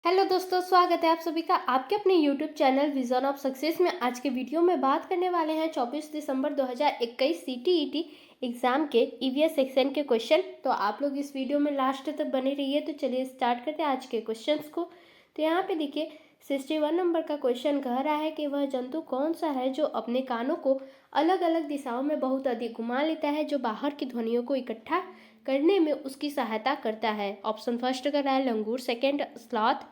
Hello दोस्तों, स्वागत है आप सभी का आपके अपने YouTube channel vision of success में। आज के वीडियो में बात करने वाले हैं 24 दिसंबर 2021 सीटीईटी एग्जाम के ईवीएस सेक्शन के क्वेश्चन। तो आप लोग इस वीडियो में लास्ट तक बने रहिए। तो चलिए स्टार्ट करते हैं आज के क्वेश्चंस को। तो यहाँ पे देखिए 61 नंबर का क्वेश्चन कह रहा है कि वह जंतु कौन सा है जो अपने कानों को अलग अलग दिशाओं में बहुत अधिक घुमा लेता है, जो बाहर की ध्वनियों को इकट्ठा करने में उसकी सहायता करता है। ऑप्शन फर्स्ट कर रहा है लंगूर, सेकेंड स्लॉथ,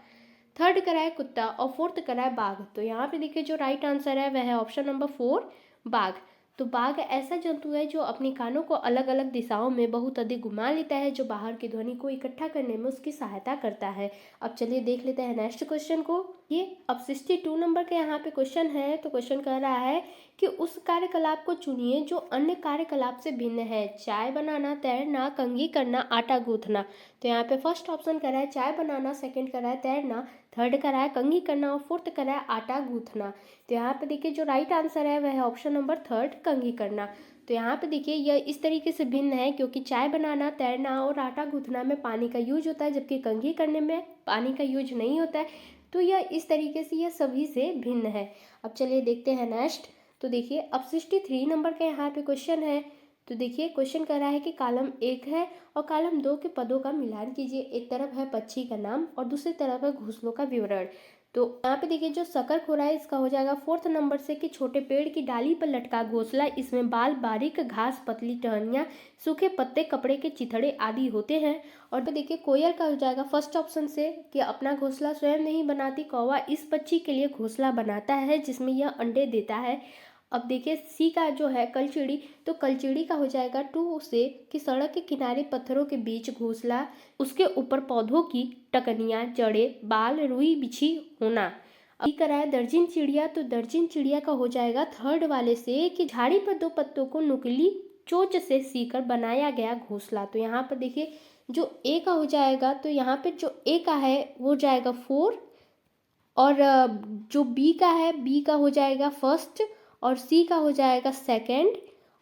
थर्ड करा है कुत्ता और फोर्थ करा है बाघ। तो यहाँ पे देखिए जो राइट आंसर है वह है ऑप्शन नंबर 4 बाघ। तो बाघ ऐसा जंतु है जो अपनी कानों को अलग अलग दिशाओं में बहुत अधिक घुमा लेता है, जो बाहर की ध्वनि को इकट्ठा करने में उसकी सहायता करता है। अब चलिए देख लेते हैं नेक्स्ट क्वेश्चन को। ये अब 62 नंबर के यहाँ पे क्वेश्चन है। तो क्वेश्चन कह रहा है कि उस कार्यकलाप को चुनिए जो अन्य कार्यकलाप से भिन्न है। चाय बनाना, तैरना, कंघी करना, आटा गूंथना। तो यहाँ पे फर्स्ट ऑप्शन करा है चाय बनाना, सेकंड करा है तैरना, थर्ड करा है कंघी करना और फोर्थ करा है आटा गूंथना। तो यहाँ पे देखिए जो राइट आंसर है वह है ऑप्शन नंबर थर्ड कंघी करना। तो यहाँ पे देखिए यह इस तरीके से भिन्न है क्योंकि चाय बनाना, तैरना और आटा गूंथना में पानी का यूज होता है, जबकि कंघी करने में पानी का यूज नहीं होता है। तो यह इस तरीके से यह सभी से भिन्न है। अब चलिए देखते हैं नेक्स्ट। तो देखिए अब 63 नंबर का यहाँ पे क्वेश्चन है। तो देखिए क्वेश्चन कर रहा है कि कॉलम 1 है और कॉलम 2 के पदों का मिलान कीजिए। एक तरफ है पक्षी का नाम और दूसरी तरफ है घोंसलों का विवरण। तो यहाँ पे देखिए जो शकर खोरा है इसका हो जाएगा फोर्थ नंबर से कि छोटे पेड़ की डाली पर लटका घोंसला, इसमें बाल, बारीक घास, पतली टहनियाँ, सूखे पत्ते, कपड़े के चिथड़े आदि होते हैं। और तो देखिए कोयल का हो जाएगा फर्स्ट ऑप्शन से कि अपना घोंसला स्वयं नहीं बनाती, कौवा इस पक्षी के लिए घोंसला बनाता है जिसमें यह अंडे देता है। अब देखिए सी का जो है कलचिड़ी, तो कलचिड़ी का हो जाएगा 2 से कि सड़क के किनारे पत्थरों के बीच घोंसला, उसके ऊपर पौधों की टकनियाँ, जड़ें, बाल, रुई बिछी होना। अब करा है दर्जन चिड़िया, तो दर्जन चिड़िया का हो जाएगा थर्ड वाले से कि झाड़ी पर 2 पत्तों को नुकीली चोंच से सीकर बनाया गया घोंसला। तो यहाँ पर देखिए जो ए का हो जाएगा, तो यहाँ पे जो ए का है वो जाएगा 4 और जो बी का है, बी का हो जाएगा फर्स्ट और सी का हो जाएगा सेकंड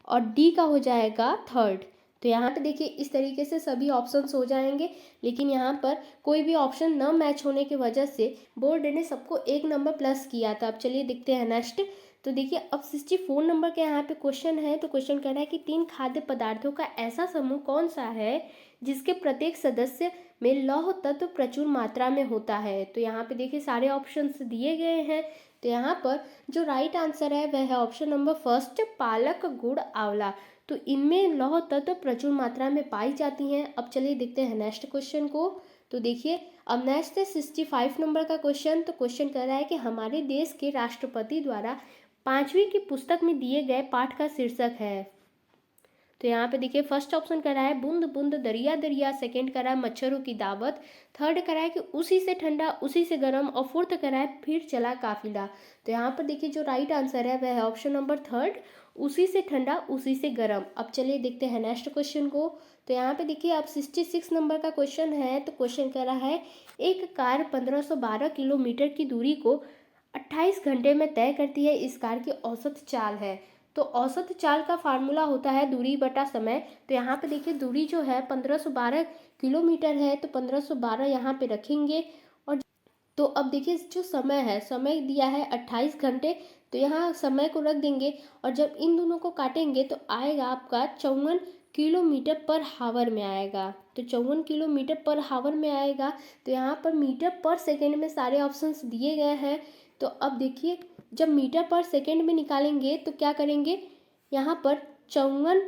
और डी का हो जाएगा थर्ड। तो यहाँ पे देखिए इस तरीके से सभी ऑप्शंस हो जाएंगे, लेकिन यहाँ पर कोई भी ऑप्शन न मैच होने की वजह से बोर्ड ने सबको 1 नंबर प्लस किया था। अब चलिए देखते हैं नेक्स्ट। तो देखिए अब 64 नंबर के यहाँ पे क्वेश्चन है। तो क्वेश्चन कह रहा है कि 3 खाद्य पदार्थों का ऐसा समूह कौन सा है जिसके प्रत्येक सदस्य में लौह तत्व प्रचुर मात्रा में होता है। तो यहाँ पे देखिए सारे ऑप्शंस दिए गए हैं। तो यहाँ पर जो राइट आंसर है वह है ऑप्शन नंबर फर्स्ट पालक, गुड़, आंवला। तो इनमें लौह तत्व प्रचुर मात्रा में पाई जाती हैं। अब चलिए देखते हैं नेक्स्ट क्वेश्चन को। तो देखिए अब नेक्स्ट है 65 नंबर का क्वेश्चन। तो क्वेश्चन कह रहा है कि हमारे देश के राष्ट्रपति द्वारा 5वीं की पुस्तक में दिए गए पाठ का शीर्षक है। तो यहाँ पे देखिए फर्स्ट ऑप्शन करा है बूंद बूंद दरिया दरिया, सेकंड करा है मच्छरों की दावत, थर्ड करा है कि उसी से ठंडा उसी से गर्म और फोर्थ करा है फिर चला काफिला। तो यहाँ पर देखिए जो राइट आंसर है वह है ऑप्शन नंबर थर्ड उसी से ठंडा उसी से गर्म। अब चलिए देखते हैं नेक्स्ट क्वेश्चन को। तो यहाँ पे देखिए अब 66 नंबर का क्वेश्चन है। तो क्वेश्चन कह रहा है एक कार 1512 किलोमीटर की दूरी को 28 घंटे में तय करती है, इस कार की औसत चाल है। तो औसत चाल का फार्मूला होता है दूरी बटा समय। तो यहाँ पे देखिए दूरी जो है 1512 किलोमीटर है, तो 1512 यहाँ पे रखेंगे। और तो अब देखिए जो समय है, समय दिया है 28 घंटे, तो यहाँ समय को रख देंगे और जब इन दोनों को काटेंगे तो आएगा आपका 54 किलोमीटर पर हावर में आएगा। तो 54 किलोमीटर पर हावर में आएगा। तो यहाँ पर मीटर पर सेकेंड में सारे ऑप्शंस दिए गए हैं। तो अब देखिए जब मीटर पर सेकेंड में निकालेंगे तो क्या करेंगे, यहाँ पर 54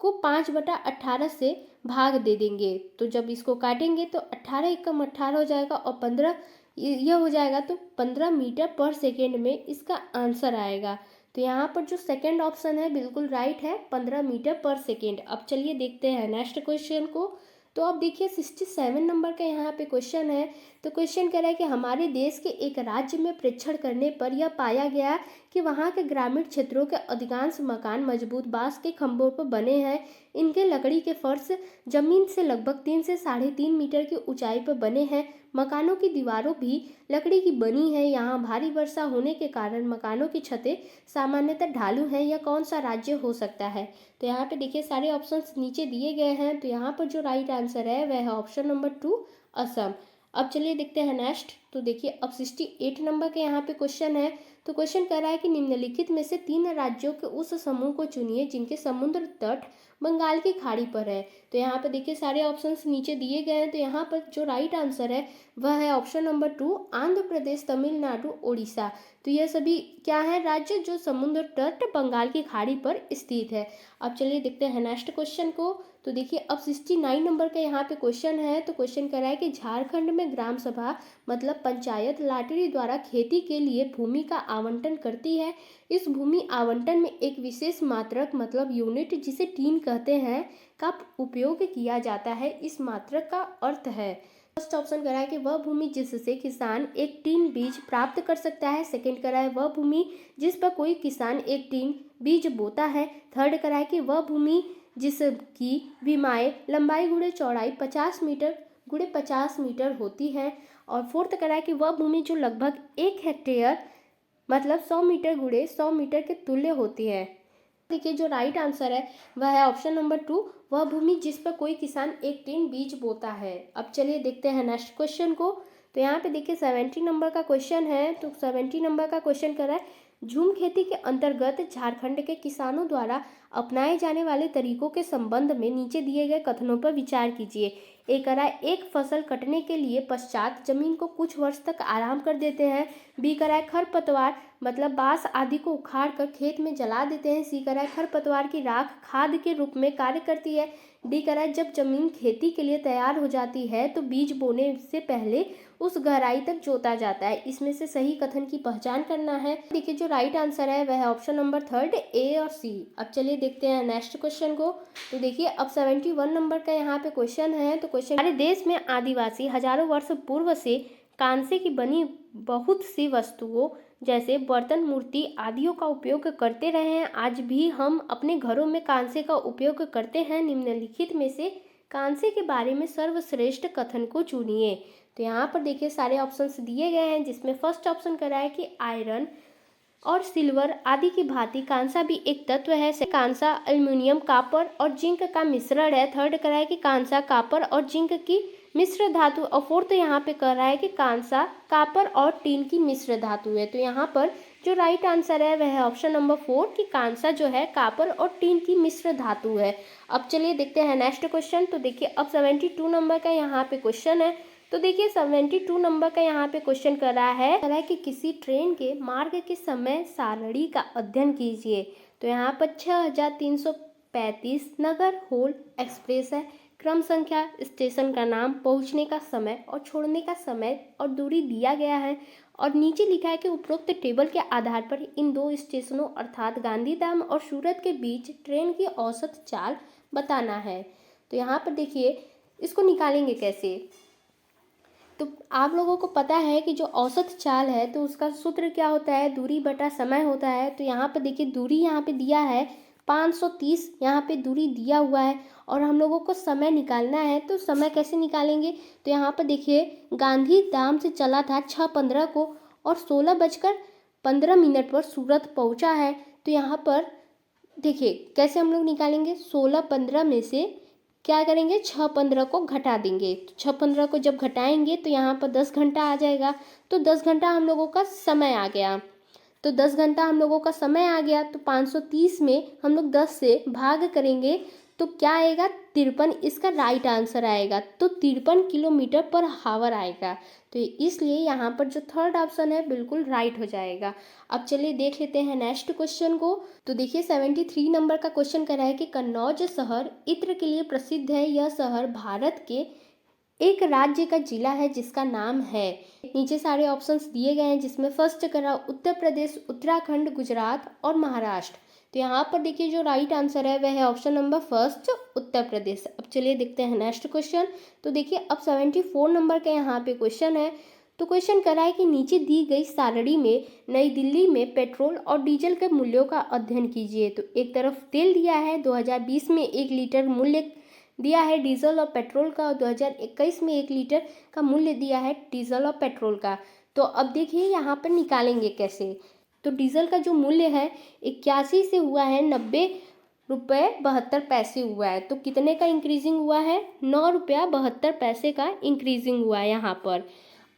को 5/18 से भाग दे देंगे। तो जब इसको काटेंगे तो 18 एकम 18 हो जाएगा और 15 यह हो जाएगा, तो 15 मीटर पर सेकेंड में इसका आंसर आएगा। तो यहाँ पर जो सेकेंड ऑप्शन है बिल्कुल राइट है, 15 मीटर पर सेकेंड। अब चलिए देखते हैं नेक्स्ट क्वेश्चन को। तो अब देखिए 67 नंबर का यहाँ पे क्वेश्चन है। तो क्वेश्चन कह रहा है कि हमारे देश के एक राज्य में परीक्षण करने पर यह पाया गया कि वहाँ के ग्रामीण क्षेत्रों के अधिकांश मकान मजबूत बांस के खंभों पर बने हैं। इनके लकड़ी के फर्श जमीन से लगभग 3 से 3.5 मीटर की ऊंचाई पर बने हैं। मकानों की दीवारों भी लकड़ी की बनी है। यहाँ भारी वर्षा होने के कारण मकानों की छतें सामान्यतः ढालू हैं। यह कौन सा राज्य हो सकता है। तो यहाँ पे देखिए सारे ऑप्शंस नीचे दिए गए हैं। तो यहाँ पर जो राइट आंसर है वह है ऑप्शन नंबर 2 असम। अब चलिए देखते हैं नेक्स्ट। तो देखिए अब 68 नंबर के यहाँ पे क्वेश्चन है। तो क्वेश्चन कह रहा है कि निम्नलिखित में से 3 राज्यों के उस समूह को चुनिए जिनके समुद्र तट बंगाल की खाड़ी पर है। तो यहाँ पे देखिए सारे ऑप्शंस नीचे दिए गए हैं। तो यहाँ पर जो राइट आंसर है वह है ऑप्शन नंबर 2, आंध्र प्रदेश, तमिलनाडु, ओडिशा। तो ये सभी क्या है, राज्य जो समुद्र तट बंगाल की खाड़ी पर स्थित है। अब चलिए देखते हैं नेक्स्ट क्वेश्चन को। तो देखिए अब 69 नंबर का यहाँ पे क्वेश्चन है। तो क्वेश्चन कह रहा है कि झारखंड में ग्राम सभा मतलब पंचायत लॉटरी द्वारा खेती के लिए भूमि का आवंटन करती है। इस भूमि आवंटन में एक विशेष मात्रक मतलब यूनिट जिसे टीन कहते हैं का उपयोग किया जाता है। इस मात्रक का अर्थ है, फर्स्ट ऑप्शन करा है कि वह भूमि जिससे किसान एक टीन बीज प्राप्त कर सकता है। सेकंड करा है वह भूमि जिस पर कोई किसान एक टीन बीज बोता है। थर्ड करा है कि वह भूमि जिसकी विमाएँ लंबाई गुणे चौड़ाई 50 मीटर गुणे 50 मीटर होती है। और फोर्थ करा है कि वह भूमि जो लगभग 1 हेक्टेयर मतलब 100 मीटर गुणे 100 मीटर के तुल्य होती है। देखिए जो राइट आंसर है वह है ऑप्शन नंबर 2, वह भूमि जिस पर कोई किसान एक टीन बीज बोता है। अब चलिए देखते हैं नेक्स्ट क्वेश्चन को। तो यहाँ पे देखिए 70 नंबर का क्वेश्चन है। तो 70 नंबर का क्वेश्चन कर रहा है झूम खेती के अंतर्गत झारखंड के किसानों द्वारा अपनाए जाने वाले तरीकों के संबंध में नीचे दिए गए कथनों पर विचार कीजिए। एक करा है एक फसल कटने के लिए पश्चात जमीन को कुछ वर्ष तक आराम कर देते हैं। बी करा है खरपतवार मतलब बांस आदि को उखाड़ कर खेत में जला देते हैं। सी करा है खरपतवार की राख खाद के रूप में कार्य करती है। डी करा है जब जमीन खेती के लिए तैयार हो जाती है तो बीज बोने से पहले उस गहराई तक जोता जाता है। इसमें से सही कथन की पहचान करना है। देखिए जो राइट आंसर है वह है ऑप्शन नंबर 3 ए और सी। अब चलिए देखते हैं नेक्स्ट क्वेश्चन को। तो देखिए अब 71 नंबर का यहाँ पे क्वेश्चन है। तो क्वेश्चन, हमारे देश में आदिवासी हजारों वर्ष पूर्व से कांसे की बनी बहुत सी वस्तुओं जैसे बर्तन, मूर्ति आदियों का उपयोग करते रहे हैं। आज भी हम अपने घरों में कांसे का उपयोग करते हैं। निम्नलिखित में से कांसे के बारे में सर्वश्रेष्ठ कथन को चुनिए। तो यहाँ पर देखिए सारे ऑप्शंस दिए गए हैं जिसमें फर्स्ट ऑप्शन करा है कि आयरन और सिल्वर आदि की भांति कांसा भी एक तत्व है। कांसा एल्युमिनियम, कॉपर और जिंक का मिश्रण है। थर्ड करा है कि कांसा कॉपर और जिंक की मिश्र धातु। और फोर्थ यहाँ पे कह रहा है कि कांसा कॉपर और टीन की मिश्र धातु है। तो यहाँ पर जो राइट आंसर है वह है ऑप्शन नंबर 4 कि कांसा जो है कॉपर और टीन की मिश्र धातु है। अब चलिए देखते हैं नेक्स्ट क्वेश्चन। तो देखिए अब 72 नंबर का यहाँ पे क्वेश्चन है। तो देखिए 72 नंबर का यहाँ पे क्वेश्चन कर रहा है कि किसी ट्रेन के मार्ग के समय सारणी का अध्ययन कीजिए। तो यहाँ पर 6335 नगर होल एक्सप्रेस है। क्रम संख्या, स्टेशन का नाम, पहुँचने का समय और छोड़ने का समय और दूरी दिया गया है। और नीचे लिखा है कि उपरोक्त टेबल के आधार पर इन दो स्टेशनों अर्थात गांधीधाम और सूरत के बीच ट्रेन की औसत चाल बताना है। तो यहाँ पर देखिए इसको निकालेंगे कैसे। तो आप लोगों को पता है कि जो औसत चाल है तो उसका सूत्र क्या होता है, दूरी बटा समय होता है। तो यहाँ पर देखिए दूरी यहाँ पे दिया है 530, यहाँ पे दूरी दिया हुआ है और हम लोगों को समय निकालना है। तो समय कैसे निकालेंगे, तो यहाँ पर देखिए गांधीधाम से चला था 6:15 को और 16:15 पर सूरत पहुँचा है। तो यहाँ पर देखिए कैसे हम लोग निकालेंगे, 16:15 में से क्या करेंगे 6:15 को घटा देंगे। तो 6:15 को जब घटाएंगे तो यहाँ पर 10 घंटा आ जाएगा। तो 10 घंटा हम लोगों का समय आ गया। तो 10 घंटा हम लोगों का समय आ गया। तो 530 में हम लोग 10 से भाग करेंगे तो क्या आएगा 53, इसका राइट आंसर आएगा। तो 53 किलोमीटर पर हावर आएगा। तो इसलिए यहाँ पर जो थर्ड ऑप्शन है बिल्कुल राइट हो जाएगा। अब चलिए देख लेते हैं नेक्स्ट क्वेश्चन को। तो देखिए 73 नंबर का क्वेश्चन कर रहा है कि कन्नौज शहर इत्र के लिए प्रसिद्ध है। यह शहर भारत के एक राज्य का जिला है जिसका नाम है। नीचे सारे ऑप्शंस दिए गए हैं जिसमें फर्स्ट करा उत्तर प्रदेश, उत्तराखंड, गुजरात और महाराष्ट्र। तो यहाँ पर देखिए जो राइट आंसर है वह है option number first Uttar Pradesh. अब चलिए देखते हैं नेक्स्ट क्वेश्चन। तो देखिए अब 74 नंबर का यहाँ पे क्वेश्चन है। तो क्वेश्चन करा है कि नीचे दी गई सारणी में नई दिल्ली में पेट्रोल और डीजल के मूल्यों का अध्ययन कीजिए। तो एक तरफ तेल दिया है 2020 में 1 लीटर मूल्य दिया है डीजल और पेट्रोल का, और 2021 में 1 लीटर का मूल्य दिया है डीजल और पेट्रोल का। तो अब देखिए यहाँ पर निकालेंगे कैसे। तो डीजल का जो मूल्य है 81 से हुआ है 90 ₹9.72 हुआ है। तो कितने का इंक्रीजिंग हुआ है? ₹9.72 का इंक्रीजिंग हुआ है यहाँ पर।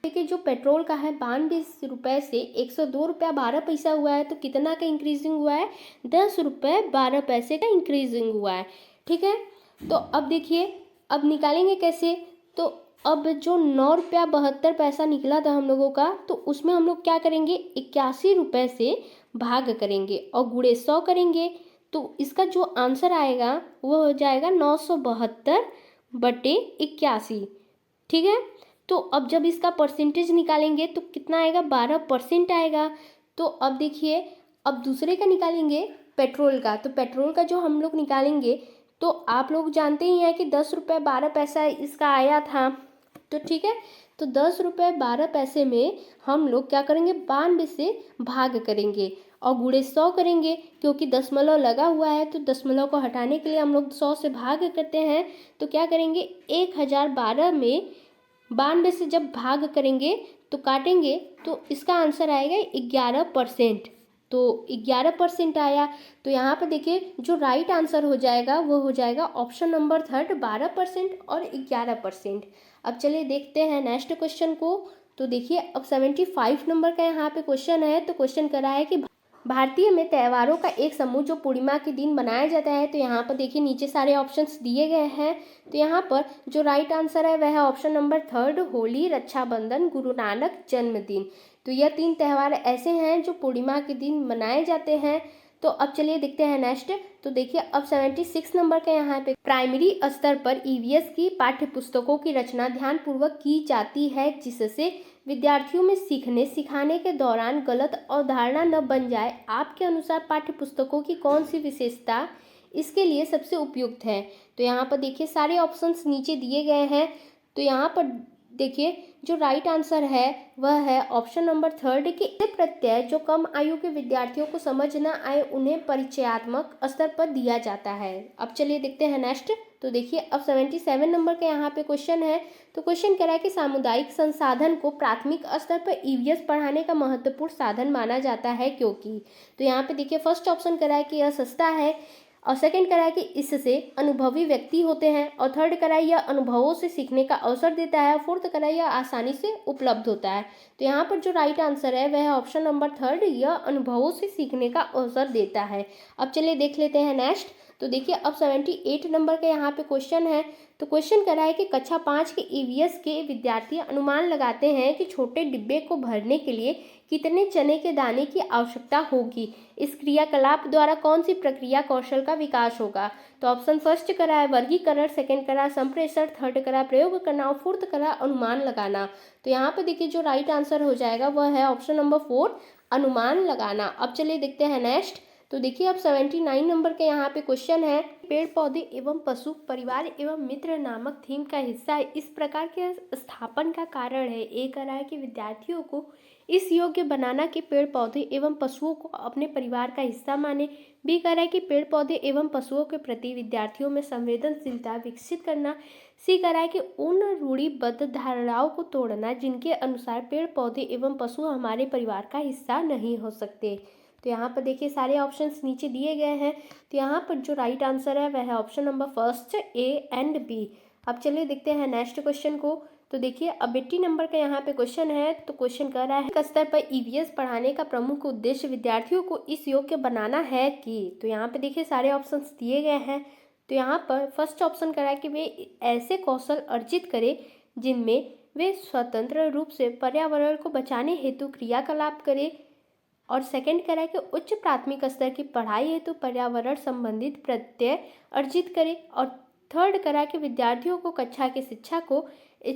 देखिए जो पेट्रोल का है 92 रुपये से ₹102.12 हुआ है। तो कितना का इंक्रीजिंग हुआ है? ₹10.12 का इंक्रीजिंग हुआ है। ठीक है, तो अब देखिए अब निकालेंगे कैसे? तो अब जो ₹9.72 निकला था हम लोगों का, तो उसमें हम लोग क्या करेंगे? 81 रुपये से भाग करेंगे और गुणे 100 करेंगे। तो इसका जो आंसर आएगा वो हो जाएगा 972/81। ठीक है, तो अब जब इसका परसेंटेज निकालेंगे तो कितना आएगा? 12% आएगा। तो अब देखिए अब दूसरे का निकालेंगे पेट्रोल का। तो पेट्रोल का जो हम लोग निकालेंगे, तो आप लोग जानते ही हैं कि ₹10.12 इसका आया था। तो ठीक है, तो ₹10.12 में हम लोग क्या करेंगे? 92 से भाग करेंगे और गुणे 100 करेंगे, क्योंकि दशमलव लगा हुआ है। तो दशमलव को हटाने के लिए हम लोग 100 से भाग करते हैं। तो क्या करेंगे? 1012 में 92 से जब भाग करेंगे तो काटेंगे, तो इसका आंसर आएगा 11%। तो 11% आया। तो यहाँ पर देखिए जो राइट आंसर हो जाएगा वो हो जाएगा ऑप्शन नंबर 3 12% और 11%। अब चलिए देखते हैं नेक्स्ट क्वेश्चन को। तो देखिए अब 75 नंबर का यहाँ पे क्वेश्चन है। तो क्वेश्चन करा है कि भारतीय में त्योहारों का एक समूह जो पूर्णिमा के दिन मनाया जाता है। तो यहाँ पर देखिए नीचे सारे ऑप्शंस दिए गए हैं। तो यहाँ पर जो राइट आंसर है वह है ऑप्शन नंबर 3 होली, रक्षाबंधन, गुरु नानक जन्मदिन। तो यह 3 त्यौहार ऐसे हैं जो पूर्णिमा के दिन मनाए जाते हैं। तो अब चलिए देखते हैं नेक्स्ट। तो देखिए अब 76 नंबर का यहाँ पे प्राइमरी स्तर पर ईवीएस की पाठ्य पुस्तकों की रचना ध्यानपूर्वक की जाती है, जिससे विद्यार्थियों में सीखने सिखाने के दौरान गलत अवधारणा न बन जाए। आपके अनुसार पाठ्य पुस्तकों की कौन सी विशेषता इसके लिए सबसे उपयुक्त है? तो यहाँ पर देखिए सारे ऑप्शंस नीचे दिए गए हैं। तो यहाँ पर देखिए जो राइट आंसर है वह है ऑप्शन नंबर 3 कि प्रत्यय जो कम आयु के विद्यार्थियों को समझ न आए उन्हें परिचयात्मक स्तर पर दिया जाता है। अब चलिए देखते हैं नेक्स्ट। तो देखिए अब 77 नंबर का यहाँ पे क्वेश्चन है। तो क्वेश्चन कह रहा है कि सामुदायिक संसाधन को प्राथमिक स्तर पर ईवीएस पढ़ाने का महत्वपूर्ण साधन माना जाता है, क्योंकि। तो यहाँ पे देखिए फर्स्ट ऑप्शन कह रहा है कि यह सस्ता है, और सेकंड करा है कि इससे अनुभवी व्यक्ति होते हैं, और थर्ड करा है यह अनुभवों से सीखने का अवसर देता है, और फोर्थ करा है यह आसानी से उपलब्ध होता है। तो यहाँ पर जो राइट आंसर है वह है ऑप्शन नंबर 3, यह अनुभवों से सीखने का अवसर देता है। अब चलिए देख लेते हैं नेक्स्ट। तो देखिए अब 78 नंबर का यहाँ पे क्वेश्चन है। तो क्वेश्चन करा है कि कक्षा 5 के ईवीएस के विद्यार्थी अनुमान लगाते हैं कि छोटे डिब्बे को भरने के लिए कितने चने के दाने की आवश्यकता होगी। इस क्रियाकलाप द्वारा कौन सी प्रक्रिया कौशल का विकास होगा? तो ऑप्शन फर्स्ट करा है वर्गीकरण, सेकंड करा संप्रेषण, थर्ड करा प्रयोग करना और फोर्थ करा अनुमान लगाना। तो यहाँ पे देखिए जो राइट आंसर हो जाएगा वह है ऑप्शन नंबर 4 अनुमान लगाना। अब चलिए देखते हैं नेक्स्ट। तो देखिए अब 79 नंबर के यहाँ पे क्वेश्चन है, पेड़ पौधे एवं पशु परिवार एवं मित्र नामक थीम का हिस्सा इस प्रकार के स्थापन का कारण है। ए कह रहा है कि विद्यार्थियों को इस योग्य बनाना कि पेड़ पौधे एवं पशुओं को अपने परिवार का हिस्सा माने। बी कह रहा है कि पेड़ पौधे एवं पशुओं के प्रति विद्यार्थियों में संवेदनशीलता विकसित करना। सी कह रहा है कि उन रूढ़िबद्ध धारणाओं को तोड़ना जिनके अनुसार पेड़ पौधे एवं पशु हमारे परिवार का हिस्सा नहीं हो सकते। तो यहाँ पर देखिए सारे ऑप्शंस नीचे दिए गए हैं। तो यहाँ पर जो राइट आंसर है वह है option number first A and B. अब चलिए देखते हैं नेक्स्ट क्वेश्चन को। तो देखिए अब 80 नंबर का यहाँ पे क्वेश्चन है। तो क्वेश्चन कर रहा है स्तर पर ईवीएस पढ़ाने का प्रमुख उद्देश्य विद्यार्थियों को इस योग्य बनाना है कि। तो यहाँ पे देखिए सारे ऑप्शंस दिए गए हैं। तो यहाँ पर फर्स्ट ऑप्शन करा है कि वे ऐसे कौशल अर्जित करें जिनमें वे स्वतंत्र रूप से पर्यावरण को बचाने हेतु क्रियाकलाप करें, और सेकंड करा है कि उच्च प्राथमिक स्तर की पढ़ाई हेतु पर्यावरण संबंधित प्रत्यय अर्जित करें, और थर्ड करा कि विद्यार्थियों को कक्षा की शिक्षा को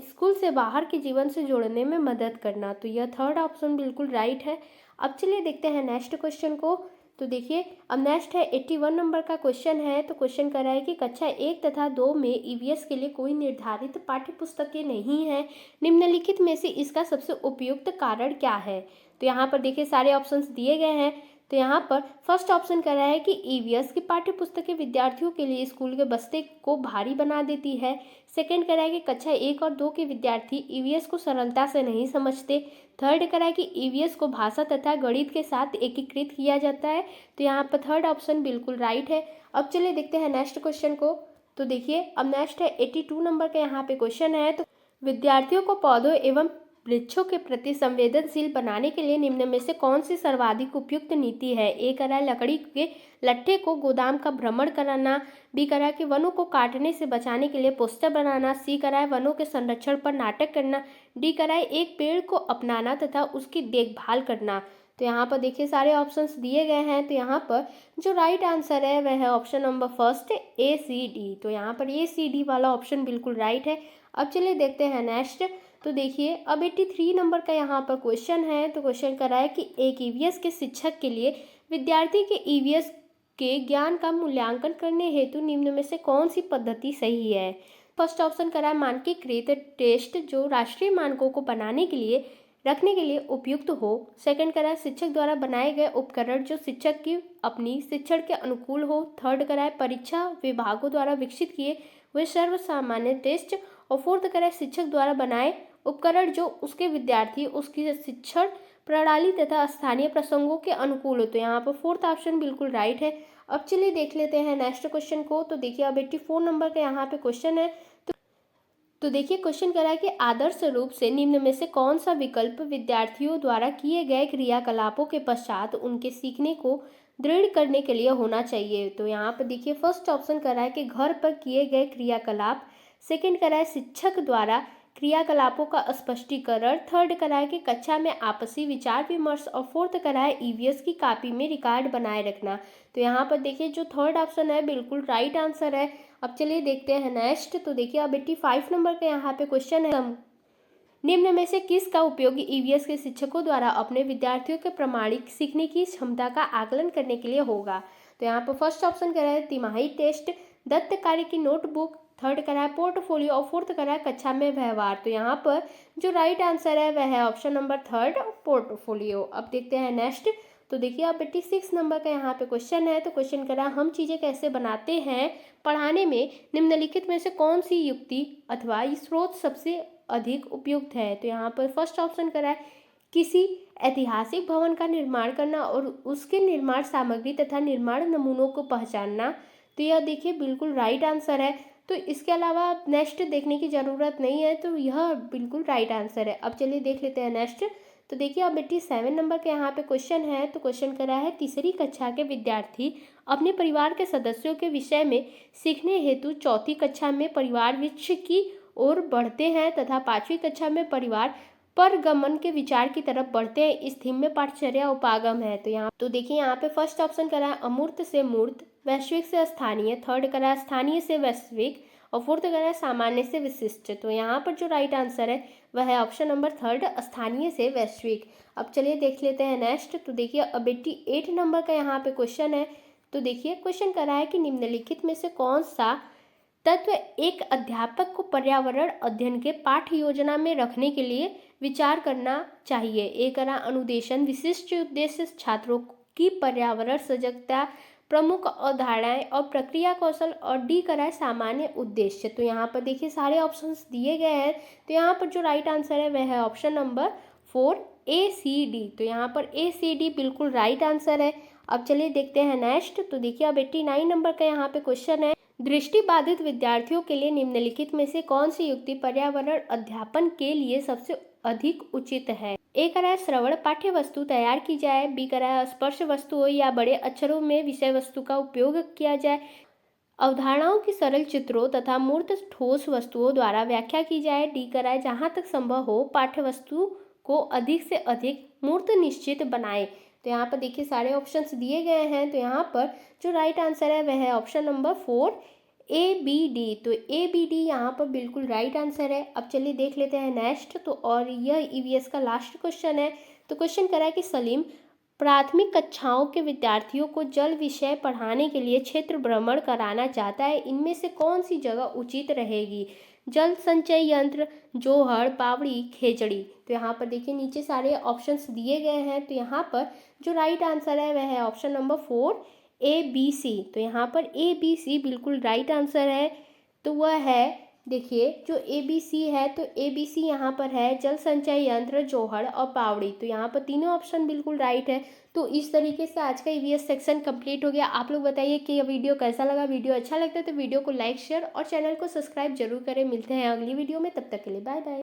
स्कूल से बाहर के जीवन से जोड़ने में मदद करना। तो यह थर्ड ऑप्शन बिल्कुल राइट है। अब चलिए देखते हैं नेक्स्ट क्वेश्चन को। तो देखिए अब नेक्स्ट है 81 नंबर का क्वेश्चन है। तो क्वेश्चन कर रहा है कि कक्षा 1 तथा 2 में ईवीएस के लिए कोई निर्धारित पाठ्य पुस्तकें नहीं है, निम्नलिखित में से इसका सबसे उपयुक्त कारण क्या है? तो यहाँ पर देखिए सारे ऑप्शंस दिए गए हैं। तो यहाँ पर फर्स्ट ऑप्शन कर रहा है कि ईवीएस की पाठ्य पुस्तकें विद्यार्थियों के लिए स्कूल के बस्ते को भारी बना देती है। सेकंड कर रहा है कि कक्षा 1 और 2 के विद्यार्थी ईवीएस को सरलता से नहीं समझते। थर्ड कर रहा है कि ईवीएस को भाषा तथा गणित के साथ एकीकृत किया जाता है। तो यहाँ पर थर्ड ऑप्शन बिल्कुल राइट है। अब चलिए देखते हैं नेक्स्ट क्वेश्चन को। तो देखिए अब नेक्स्ट है 82 नंबर का यहाँ पे क्वेश्चन है। तो विद्यार्थियों को पौधों एवं वृक्षों के प्रति संवेदनशील बनाने के लिए निम्न में से कौन सी सर्वाधिक उपयुक्त नीति है। ए करा लकड़ी के लट्ठे को गोदाम का भ्रमण कराना। बी करा कि वनों को काटने से बचाने के लिए पोस्टर बनाना। सी करा है वनों के संरक्षण पर नाटक करना। डी करा है एक पेड़ को अपनाना तथा उसकी देखभाल करना। तो यहाँ पर देखिए सारे ऑप्शंस दिए गए हैं। तो यहाँ पर जो राइट आंसर है वह है ऑप्शन नंबर फर्स्ट ए सी डी। तो यहाँ पर ए सी डी वाला ऑप्शन बिल्कुल राइट है। अब चलिए देखते हैं नेक्स्ट। तो देखिए अब 83 नंबर का यहाँ पर क्वेश्चन है। तो क्वेश्चन कर रहा है कि एक ईवीएस के शिक्षक के लिए विद्यार्थी के ईवीएस के ज्ञान का मूल्यांकन करने हेतु निम्न में से कौन सी पद्धति सही है। फर्स्ट ऑप्शन करा है मानकीकृत टेस्ट जो राष्ट्रीय मानकों को बनाने के लिए रखने के लिए उपयुक्त हो। सेकंड करा है शिक्षक द्वारा बनाए गए उपकरण जो शिक्षक की अपनी शिक्षण के अनुकूल हो। थर्ड करा है परीक्षा विभागों द्वारा विकसित किए हुए सर्वसामान्य टेस्ट। और फोर्थ करा है शिक्षक द्वारा बनाए उपकरण जो उसके विद्यार्थी उसकी शिक्षण प्रणाली तथा स्थानीय प्रसंगों के अनुकूल हो। तो यहाँ पर फोर्थ ऑप्शन बिल्कुल राइट है। अब चलिए देख लेते हैं नेक्स्ट क्वेश्चन को। तो देखिए अब 84 नंबर का यहाँ पे क्वेश्चन है। तो देखिए क्वेश्चन करा है कि आदर्श रूप से निम्न में से कौन सा विकल्प विद्यार्थियों द्वारा किए गए क्रियाकलापों के पश्चात उनके सीखने को दृढ़ करने के लिए होना चाहिए। तो यहाँ पर देखिए फर्स्ट ऑप्शन करा है कि घर पर किए गए क्रियाकलाप। सेकंड करा है शिक्षक द्वारा क्रियाकलापों का स्पष्टीकरण। थर्ड करा है कि कक्षा में आपसी विचार विमर्श। और फोर्थ करा है ईवीएस की कॉपी में रिकॉर्ड बनाए रखना। तो यहाँ पर देखिए जो थर्ड ऑप्शन है बिल्कुल राइट आंसर है। अब चलिए देखते हैं नेक्स्ट। तो देखिए अब 85 नंबर का यहाँ पे क्वेश्चन है निम्न में से किसका उपयोग ईवीएस के शिक्षकों द्वारा अपने विद्यार्थियों के प्रमाणिक सीखने की क्षमता का आकलन करने के लिए होगा। तो यहाँ पर फर्स्ट ऑप्शन करा है तिमाही टेस्ट। दत्त कार्य की नोटबुक। थर्ड करा है पोर्टफोलियो। और फोर्थ करा है कक्षा में व्यवहार। तो यहाँ पर जो राइट आंसर है वह है ऑप्शन नंबर थर्ड पोर्टफोलियो। अब देखते हैं नेक्स्ट। तो देखिए अब 86 नंबर का यहाँ पे क्वेश्चन है। तो क्वेश्चन करा हम चीज़ें कैसे बनाते हैं पढ़ाने में निम्नलिखित में से कौन सी युक्ति अथवा स्रोत सबसे अधिक उपयुक्त है। तो यहाँ पर फर्स्ट ऑप्शन करा है किसी ऐतिहासिक भवन का निर्माण करना और उसके निर्माण सामग्री तथा निर्माण नमूनों को पहचानना। तो यह देखिए बिल्कुल राइट आंसर है। तो इसके अलावा नेक्स्ट देखने की ज़रूरत नहीं है। तो यह बिल्कुल राइट आंसर है। अब चलिए देख लेते हैं नेक्स्ट। तो देखिए अब 87 नंबर के यहाँ पे क्वेश्चन है। तो क्वेश्चन करा है तीसरी कक्षा के विद्यार्थी अपने परिवार के सदस्यों के विषय में सीखने हेतु चौथी कक्षा में परिवार वृक्ष की ओर बढ़ते हैं तथा पांचवी कक्षा में परिवार परगमन के विचार की तरफ बढ़ते हैं। इस थीम में पाठचर्या उपागम है। तो देखिए यहाँ पे फर्स्ट ऑप्शन करा है अमूर्त से मूर्त। वैश्विक से स्थानीय। थर्ड करा है स्थानीय से वैश्विक। और फोर्थ करा है सामान्य से विशिष्ट। तो यहाँ पर जो राइट आंसर है वह है ऑप्शन नंबर थर्ड स्थानीय से वैश्विक। अब चलिए देख लेते हैं नेक्स्ट। तो देखिए अब 88 नंबर का यहाँ पे क्वेश्चन है। तो देखिए क्वेश्चन करा है कि निम्नलिखित में से कौन सा तत्व एक अध्यापक को पर्यावरण अध्ययन के पाठ्य योजना में रखने के लिए विचार करना चाहिए। ए करा अनुदेशन विशिष्ट उद्देश्य छात्रों की पर्यावरण सजगता प्रमुख अवधारणाएं और प्रक्रिया कौशल। और डी करा है सामान्य उद्देश्य। तो यहाँ पर देखिए सारे ऑप्शंस दिए गए हैं। तो यहाँ पर जो राइट आंसर है वह है ऑप्शन नंबर 4 ए सी डी। तो यहाँ पर ए सी डी बिल्कुल राइट आंसर है। अब चलिए देखते हैं नेक्स्ट। तो देखिए अब 89 नंबर का यहाँ पे क्वेश्चन है दृष्टिबाधित विद्यार्थियों के लिए निम्नलिखित में से कौन सी युक्ति पर्यावरण अध्यापन के लिए सबसे अधिक उचित है। ए करा है श्रवण पाठ्य वस्तु तैयार की जाए। बी करा है स्पर्श वस्तुओं या बड़े अक्षरों में विषय वस्तु का उपयोग किया जाए। अवधारणाओं की सरल चित्रों तथा मूर्त ठोस वस्तुओं द्वारा व्याख्या की जाए। डी करा है जहाँ तक संभव हो पाठ्य वस्तु को अधिक से अधिक मूर्त निश्चित बनाए। तो यहाँ पर देखिए सारे ऑप्शंस दिए गए हैं। तो यहाँ पर जो राइट आंसर है वह है option number 4 A B D. तो ए बी डी यहाँ पर बिल्कुल राइट आंसर है। अब चलिए देख लेते हैं नेक्स्ट। तो और यह ईवीएस का लास्ट क्वेश्चन है। तो क्वेश्चन करा है कि सलीम प्राथमिक कक्षाओं के विद्यार्थियों को जल विषय पढ़ाने के लिए क्षेत्र भ्रमण कराना चाहता है। इनमें से कौन सी जगह उचित रहेगी। जल संचय यंत्र, जोहड़, बावड़ी, खेजड़ी। तो यहाँ पर देखिए नीचे सारे ऑप्शंस दिए गए हैं। तो यहाँ पर जो राइट आंसर है वह है ऑप्शन नंबर 4 ABC। तो यहाँ पर ABC बिल्कुल राइट आंसर है। तो वह है, देखिए जो ABC है, तो ABC यहाँ पर है जल संचय यंत्र, जोहड़ और बावड़ी। तो यहाँ पर तीनों ऑप्शन बिल्कुल राइट है। तो इस तरीके से आज का EVS सेक्शन कंप्लीट हो गया। आप लोग बताइए कि यह वीडियो कैसा लगा। वीडियो अच्छा लगता है तो वीडियो को लाइक, शेयर और चैनल को सब्सक्राइब जरूर करें। मिलते हैं अगली वीडियो में, तब तक के लिए बाय बाय।